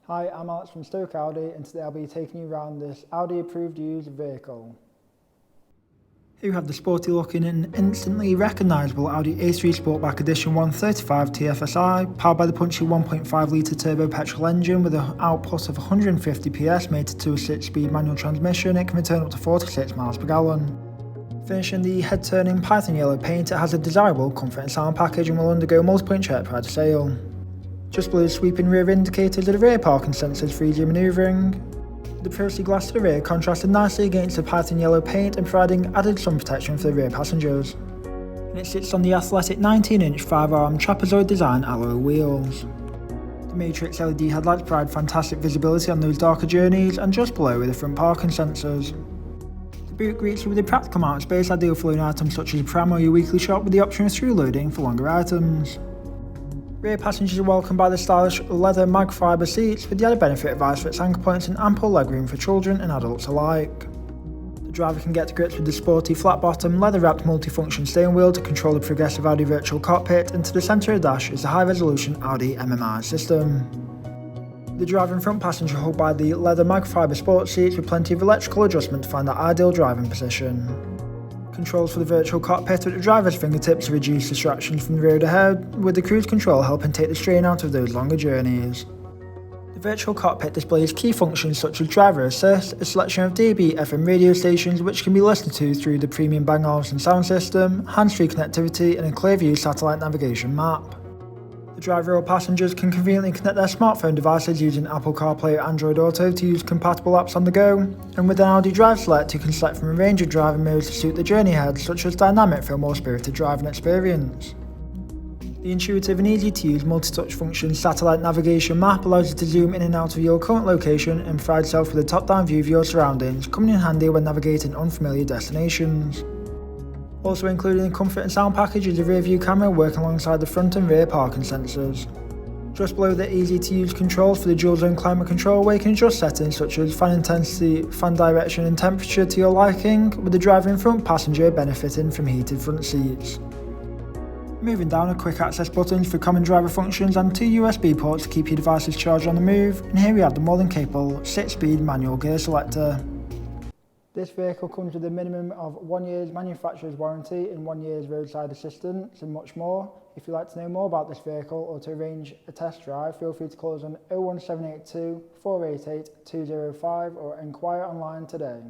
Hi, I'm Alex from Stoke Audi, and today I'll be taking you around this Audi approved used vehicle. Here we have the sporty looking and instantly recognisable Audi A3 Sportback Edition 135 TFSI, powered by the punchy 1.5 litre turbo petrol engine with an output of 150 PS mated to a 6-speed manual transmission. It can return up to 46 miles per gallon. Finishing the head-turning Python yellow paint, it has a desirable comfort and sound package and will undergo multi-point check prior to sale. Just below the sweeping rear indicators are the rear parking sensors for easier manoeuvring. The privacy glass to the rear contrasted nicely against the Python yellow paint and providing added sun protection for the rear passengers. And it sits on the athletic 19-inch 5-arm trapezoid design alloy wheels. The Matrix LED headlights provide fantastic visibility on those darker journeys, and just below are the front parking sensors. The boot greets you with a practical amount of space ideal for loading items such as a pram or your weekly shop, with the option of through loading for longer items. Rear passengers are welcomed by the stylish leather mag fibre seats with the added benefit of ice-fit anchor points and ample legroom for children and adults alike. The driver can get to grips with the sporty flat-bottom, leather-wrapped multifunction steering wheel to control the progressive Audi virtual cockpit, and to the centre of the dash is the high-resolution Audi MMI system. The driver and front passenger are held by the leather mag fibre sports seats with plenty of electrical adjustment to find the ideal driving position. Controls for the virtual cockpit at the driver's fingertips to reduce distractions from the road ahead, with the cruise control helping take the strain out of those longer journeys. The virtual cockpit displays key functions such as driver assist, a selection of DAB FM radio stations which can be listened to through the premium Bang & Olufsen sound system, hands-free connectivity and a clear view satellite navigation map. The driver or passengers can conveniently connect their smartphone devices using Apple CarPlay or Android Auto to use compatible apps on the go, and with an Audi Drive Select you can select from a range of driving modes to suit the journey ahead, such as dynamic for a more spirited driving experience. The intuitive and easy to use multi-touch function satellite navigation map allows you to zoom in and out of your current location and provide yourself with a top-down view of your surroundings, coming in handy when navigating unfamiliar destinations. Also included in the comfort and sound package is a rear view camera working alongside the front and rear parking sensors. Just below the easy to use controls for the dual zone climate control, where you can adjust settings such as fan intensity, fan direction and temperature to your liking, with the driver and front passenger benefiting from heated front seats. Moving down are quick access buttons for common driver functions and 2 USB ports to keep your devices charged on the move, and here we have the more than capable 6-speed manual gear selector. This vehicle comes with a minimum of 1 year's manufacturer's warranty and 1 year's roadside assistance and much more. If you'd like to know more about this vehicle or to arrange a test drive, feel free to call us on 01782 488 205 or inquire online today.